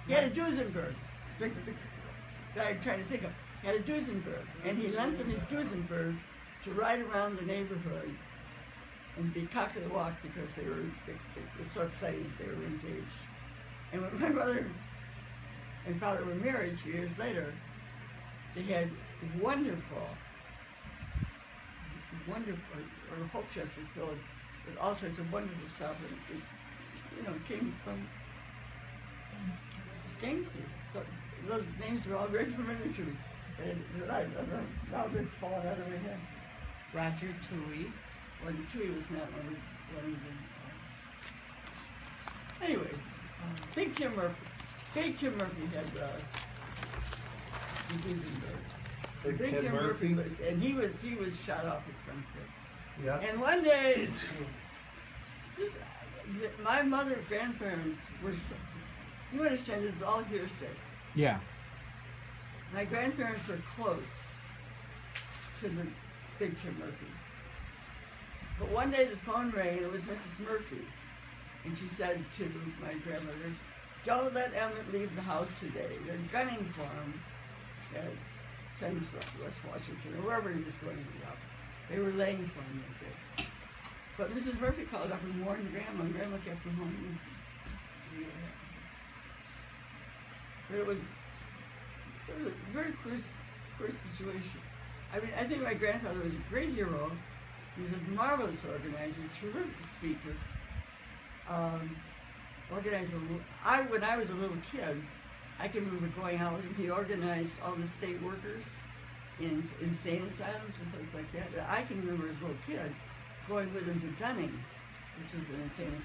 He had a Duesenberg. That I'm trying to think of. He had a Duesenberg, and he lent them his Duesenberg to ride around the neighborhood and be cock of the walk because they were so excited they were engaged. And when my mother and father were married 3 years later, they had wonderful, or hope chests were filled with all sorts of wonderful stuff. And it came from gangsters. So those names are all very familiar to me. And now they're falling out of my head. Roger Toohey. Well, Toohey was not one of the. Anyway, Big Tim Murphy. Big Tim Murphy had the Duesenberg. Big Tim Murphy was, and he was shot off at Springfield. Yeah. And one day, my mother and grandparents were. You understand? This is all hearsay. Yeah. My grandparents were close to the Big Tim Murphy. But one day the phone rang and it was Mrs. Murphy. And she said to my grandmother, "Don't let Emmett leave the house today. They're gunning for him at 10 West Washington, or wherever he was going to be up. They were laying for him that day." But Mrs. Murphy called up and warned Grandma, and Grandma kept him home. But it was a very queer situation. I mean, I think my grandfather was a great hero. He was a marvelous organizer, terrific speaker. When I was a little kid, I can remember going out with him. He organized all the state workers in insane asylums and places like that. I can remember as a little kid going with him to Dunning, which was an insane asylum.